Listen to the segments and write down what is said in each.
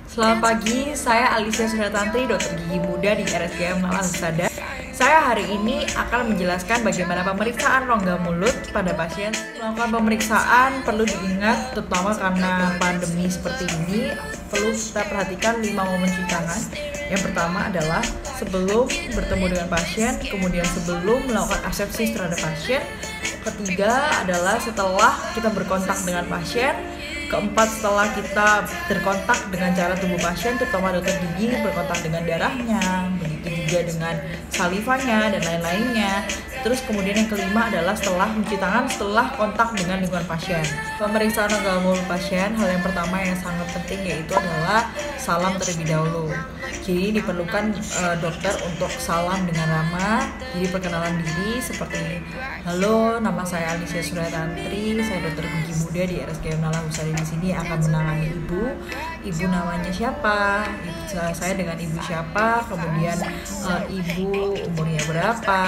Selamat pagi, saya Alicia Suryatantri, dokter gigi muda di RSGM Malang Husada. Saya hari ini akan menjelaskan bagaimana pemeriksaan rongga mulut pada pasien. Melakukan pemeriksaan perlu diingat, terutama karena pandemi seperti ini, perlu kita perhatikan 5 momen cuci tangan. Yang pertama adalah sebelum bertemu dengan pasien, kemudian sebelum melakukan asepsis terhadap pasien. Ketiga adalah setelah kita berkontak dengan pasien. Keempat, setelah kita berkontak dengan cara tubuh pasien, terutama dokter gigi berkontak dengan darahnya, begitu juga dengan salivanya dan lain-lainnya. Terus kemudian yang kelima adalah setelah mencuci tangan setelah kontak dengan lingkungan pasien. Pemeriksaan rongga mulut pasien, hal yang pertama yang sangat penting yaitu adalah salam terlebih dahulu. Jadi diperlukan dokter untuk salam dengan ramah. Jadi perkenalan diri seperti, halo, nama saya Alicia Suryatantri, saya dokter gigi muda di RSGM Malang Husada. Di sini akan menangani ibu namanya siapa, saya dengan ibu siapa, kemudian ibu umurnya berapa,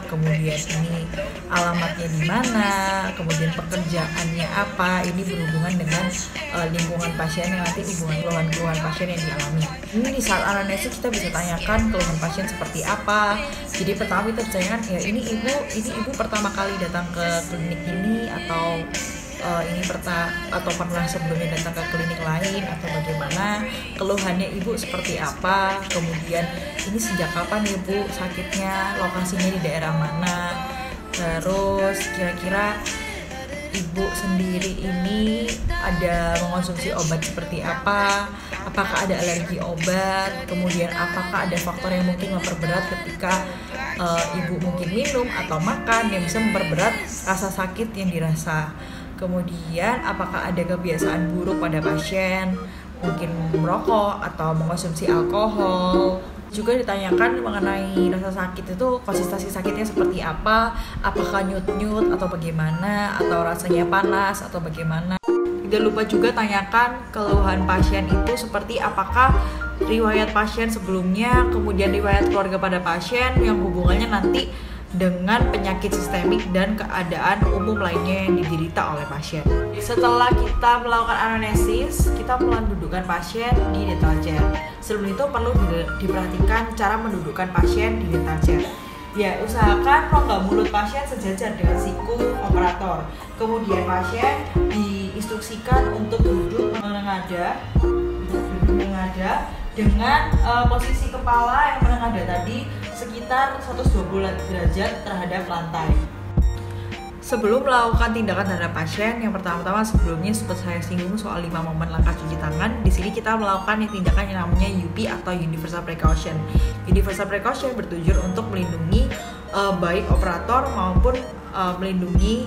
kemudian ini alamatnya di mana, kemudian pekerjaannya apa. Ini berhubungan dengan lingkungan pasien yang nanti keluhan pasien yang dialami. Ini di saat anamnesis kita bisa tanyakan keluhan pasien seperti apa. Jadi pertama kita tanyakan, ya ini ibu pertama kali datang ke klinik ini atau pernah sebelumnya datang ke klinik lain, atau bagaimana keluhannya ibu seperti apa, kemudian ini sejak kapan ibu sakitnya, lokasinya di daerah mana, terus kira-kira ibu sendiri ini ada mengonsumsi obat seperti apa, apakah ada alergi obat, kemudian apakah ada faktor yang mungkin memperberat ketika ibu mungkin minum atau makan yang bisa memperberat rasa sakit yang dirasa. Kemudian apakah ada kebiasaan buruk pada pasien, mungkin merokok atau mengkonsumsi alkohol. Juga ditanyakan mengenai rasa sakit itu, konsistensi sakitnya seperti apa, apakah nyut-nyut atau bagaimana, atau rasanya panas atau bagaimana. Tidak lupa juga tanyakan keluhan pasien itu seperti apakah riwayat pasien sebelumnya, kemudian riwayat keluarga pada pasien yang hubungannya nanti dengan penyakit sistemik dan keadaan umum lainnya yang diderita oleh pasien. Setelah kita melakukan anamnesis, kita mendudukkan pasien di dental chair. Sebelum itu perlu diperhatikan cara mendudukkan pasien di dental chair. Ya, usahakan rongga mulut pasien sejajar dengan siku operator. Kemudian pasien diinstruksikan untuk duduk menengadah dengan posisi kepala yang menengadah tadi sekitar 120 derajat terhadap lantai. Sebelum melakukan tindakan terhadap pasien, yang pertama-tama sebelumnya seperti saya singgung soal 5 momen langkah cuci tangan. Di sini kita melakukan tindakan yang namanya UP atau Universal Precaution. Universal Precaution bertujuan untuk melindungi baik operator maupun melindungi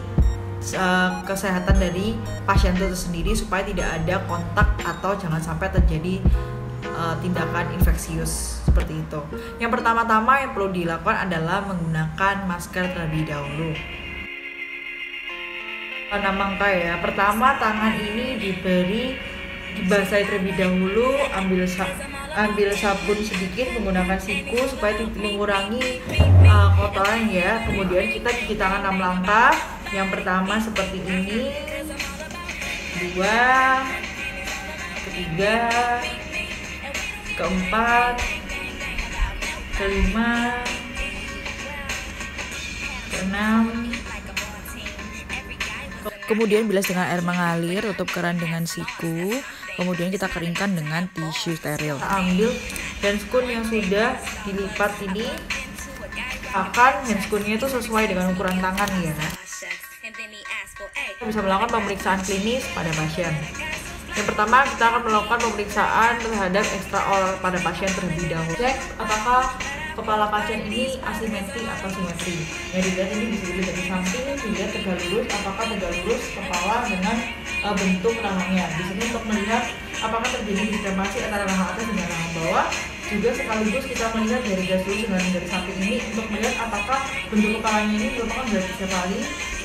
kesehatan dari pasien itu sendiri supaya tidak ada kontak atau jangan sampai terjadi tindakan infeksius seperti itu. Yang pertama-tama yang perlu dilakukan adalah menggunakan masker terlebih dahulu. Pertama tangan ini dibasahi terlebih dahulu, ambil sabun sedikit menggunakan siku supaya mengurangi kotoran ya. Kemudian kita cuci tangan 6 langkah. Yang pertama seperti ini, 2, ketiga, keempat, kelima, keenam. Kemudian bilas dengan air mengalir, tutup keran dengan siku. Kemudian kita keringkan dengan tisu steril. Kita ambil handscoon yang sudah dilipat ini, akan handscoonnya itu sesuai dengan ukuran tangan ya. Kita bisa melakukan pemeriksaan klinis pada pasien. Yang pertama, kita akan melakukan pemeriksaan terhadap ekstraoral pada pasien terlebih dahulu. Cek apakah kepala pasien ini asimetri atau simetri. Yang dilihat ini bisa dilihat dari samping, dilihat tegak lurus, apakah tegak lurus kepala dengan bentuk rahangnya. Di sini untuk melihat apakah terjadi deformasi antara rahang atas dengan rahang bawah. Juga sekaligus kita melihat dari garis lurus dengan dari samping ini untuk melihat apakah bentuk kepalanya ini merupakan brachiosefali,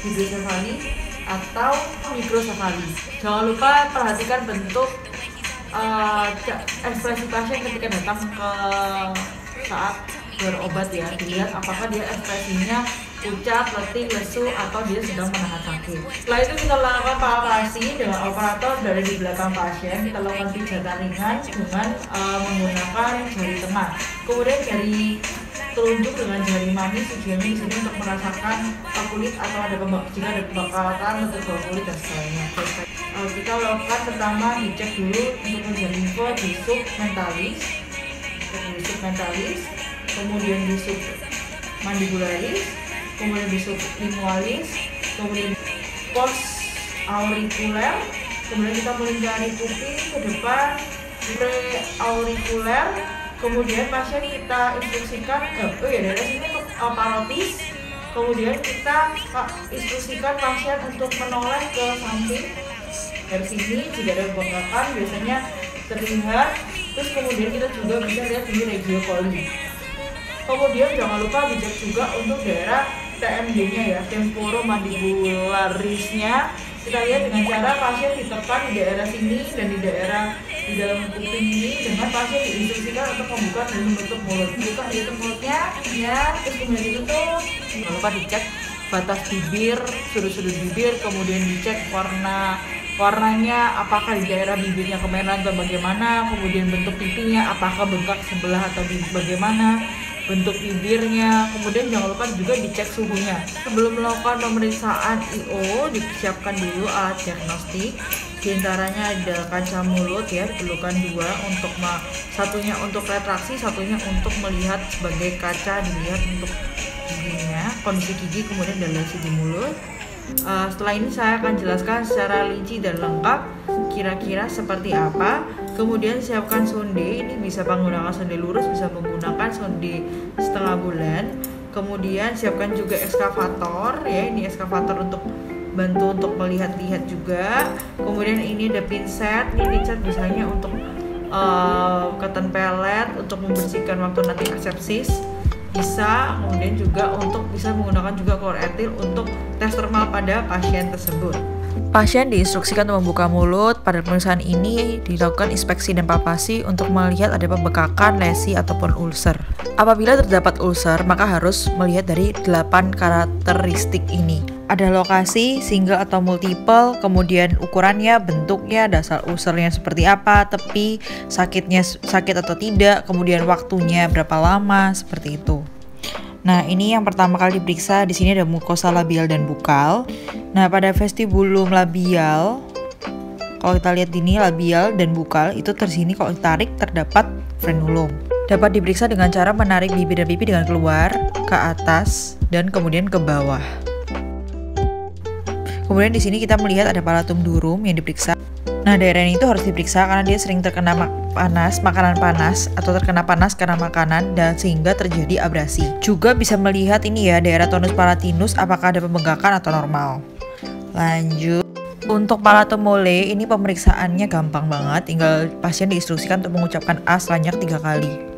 hidrosefali, atau mikrosefali. Jangan lupa perhatikan bentuk ekspresi pasien ketika datang ke saat berobat ya. Dilihat apakah dia ekspresinya pucat, letih, lesu, atau dia sedang menahan sakit. Setelah itu kita lakukan palpasi dengan operator dari di belakang pasien. Kita lakukan pijatan ringan dengan menggunakan jari tengah. Kemudian jari telunjuk dengan jari manis tujuannya di sini untuk merasakan kulit atau jika ada pembakaran atau bawah kulit dan sebagainya. Kita lakukan pertama dicek dulu untuk ujian limfo di submentalis, kemudian di submandibularis, kemudian di sublingualis, kemudian post aurikuler, kemudian kita melingkari kuping ke depan, pre-aurikuler. Kemudian pasien kita instruksikan dari sini untuk parotis. Kemudian kita instruksikan pasien untuk menoleh ke samping dari sini jika ada bengkakan biasanya terlihat. Terus kemudian kita juga bisa lihat di regio coli. Kemudian jangan lupa dicek juga untuk daerah TMD-nya ya, temporomandibularisnya. Kita lihat dengan cara pasien ditekan di daerah sini dan di dalam kuping ini dengan pasien diinstruksikan untuk membuka dan menutup mulut. Buka ditutup mulutnya, ya, terus kemudian ditutup. Jangan lupa dicek batas bibir, sudut-sudut bibir, kemudian dicek warnanya apakah di daerah bibirnya kemerah atau bagaimana, kemudian bentuk pipinya apakah bengkak sebelah atau bagaimana bentuk bibirnya. Kemudian jangan lupa juga dicek suhunya. Sebelum melakukan pemeriksaan IO, disiapkan dulu alat diagnostik. Di antaranya ada kaca mulut ya, diperlukan dua, satunya untuk retraksi, satunya untuk melihat sebagai kaca, dilihat untuk giginya, kondisi gigi, kemudian dan lesi di mulut. Setelah ini saya akan jelaskan secara rinci dan lengkap kira-kira seperti apa. Kemudian siapkan sonde, ini bisa menggunakan sonde lurus, bisa menggunakan sonde setengah bulan. Kemudian siapkan juga ekskavator ya, ini ekskavator untuk bantu untuk melihat-lihat juga. Kemudian ini ada pinset, ini pinset biasanya untuk cotton pellet untuk membersihkan waktu nanti asepsis bisa. Kemudian juga untuk bisa menggunakan juga klor etil untuk tes termal pada pasien tersebut. Pasien diinstruksikan untuk membuka mulut. Pada pemeriksaan ini dilakukan inspeksi dan palpasi untuk melihat ada pembekakan, lesi, ataupun ulcer. Apabila terdapat ulcer, maka harus melihat dari 8 karakteristik ini. Ada lokasi, single atau multiple, kemudian ukurannya, bentuknya, dasar ulcernya seperti apa, tepi, sakit atau tidak, kemudian waktunya berapa lama, seperti itu. Nah, ini yang pertama kali diperiksa. Di sini ada mukosa labial dan bukal. Nah, pada vestibulum labial, kalau kita lihat ini labial dan bukal itu tersini kalau ditarik terdapat frenulum. Dapat diperiksa dengan cara menarik bibir dan pipi dengan keluar, ke atas, dan kemudian ke bawah. Kemudian di sini kita melihat ada palatum durum yang diperiksa. Nah, daerah ini itu harus diperiksa karena dia sering terkena makanan panas atau terkena panas karena makanan dan sehingga terjadi abrasi. Juga bisa melihat ini ya, daerah tonus palatinus apakah ada pembengkakan atau normal. Lanjut. Untuk palatum mole ini pemeriksaannya gampang banget, tinggal pasien diinstruksikan untuk mengucapkan A sebanyak 3 kali.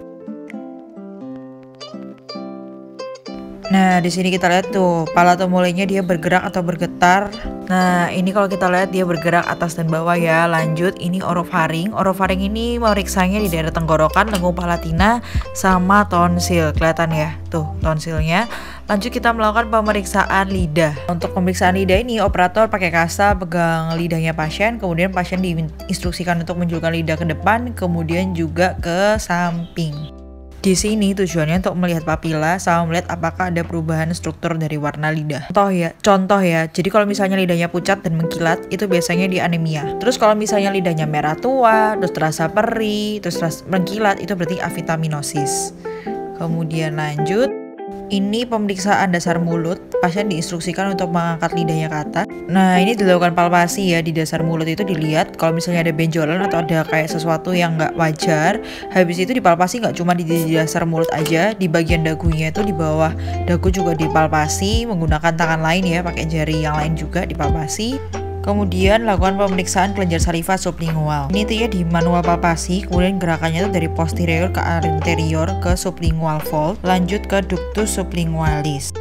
Nah, di sini kita lihat tuh palatum molenya dia bergerak atau bergetar. Nah, ini kalau kita lihat dia bergerak atas dan bawah ya. Lanjut, ini orofaring. Orofaring ini meriksanya di daerah tenggorokan, lengkung palatina, sama tonsil. Kelihatan ya, tuh tonsilnya. Lanjut kita melakukan pemeriksaan lidah. Untuk pemeriksaan lidah ini operator pakai kasa pegang lidahnya pasien, kemudian pasien diinstruksikan untuk menjulurkan lidah ke depan, kemudian juga ke samping. Di sini tujuannya untuk melihat papila sama melihat apakah ada perubahan struktur dari warna lidah. Contoh ya. Jadi kalau misalnya lidahnya pucat dan mengkilat, itu biasanya di anemia. Terus kalau misalnya lidahnya merah tua, terus terasa perih, terus mengkilat, itu berarti avitaminosis. Kemudian lanjut. Ini pemeriksaan dasar mulut. Pasien diinstruksikan untuk mengangkat lidahnya ke atas. Nah, ini dilakukan palpasi ya. Di dasar mulut itu dilihat kalau misalnya ada benjolan atau ada kayak sesuatu yang nggak wajar. Habis itu dipalpasi nggak cuma di dasar mulut aja, di bagian dagunya itu, di bawah dagu juga dipalpasi menggunakan tangan lain ya, pakai jari yang lain juga dipalpasi. Kemudian lakukan pemeriksaan kelenjar saliva sublingual. Ini tuh ya di manual palpasi, kemudian gerakannya tuh dari posterior ke anterior ke sublingual fold, lanjut ke ductus sublingualis.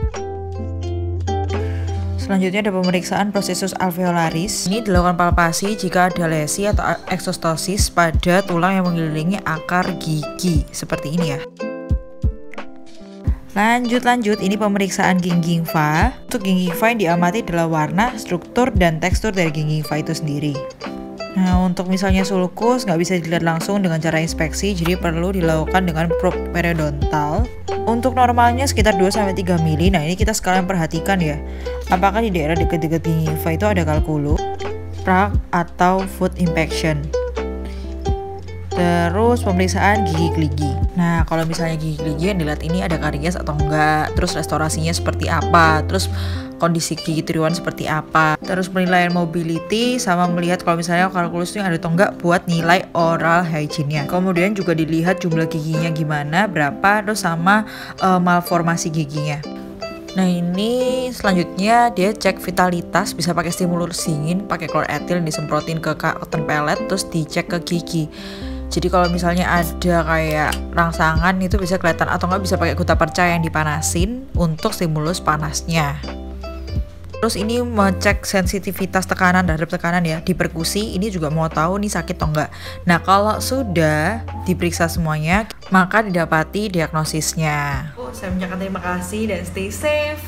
Selanjutnya ada pemeriksaan prosesus alveolaris. Ini dilakukan palpasi jika ada lesi atau eksostosis pada tulang yang mengelilingi akar gigi, seperti ini ya. Lanjut, ini pemeriksaan gingiva. Untuk gingiva yang diamati adalah warna, struktur, dan tekstur dari gingiva itu sendiri. Nah, untuk misalnya sulcus nggak bisa dilihat langsung dengan cara inspeksi, jadi perlu dilakukan dengan probe periodontal. Untuk normalnya sekitar 2-3 mili. Nah, ini kita sekalian perhatikan ya, apakah di daerah dekat-dekat gingiva itu ada kalkulu, plaque, atau food infection. Terus pemeriksaan gigi geligi. Nah, kalau misalnya gigi geligi yang dilihat ini ada karies atau enggak, terus restorasinya seperti apa, terus kondisi gigi tiruan seperti apa, terus penilaian mobility, sama melihat kalau misalnya kalkulusnya ada atau enggak buat nilai oral hygiene-nya. Kemudian juga dilihat jumlah giginya gimana, berapa, terus sama malformasi giginya. Nah, ini selanjutnya dia cek vitalitas, bisa pakai stimulus dingin, pakai klor etil yang disemprotin ke cotton pellet, terus dicek ke gigi. Jadi kalau misalnya ada kayak rangsangan itu bisa kelihatan, atau nggak bisa pakai gutta perca yang dipanasin untuk stimulus panasnya. Terus ini mengecek sensitivitas tekanan terhadap tekanan ya, di perkusi ini juga mau tahu nih sakit atau enggak. Nah, kalau sudah diperiksa semuanya, maka didapati diagnosisnya. Saya mengucapkan terima kasih dan stay safe.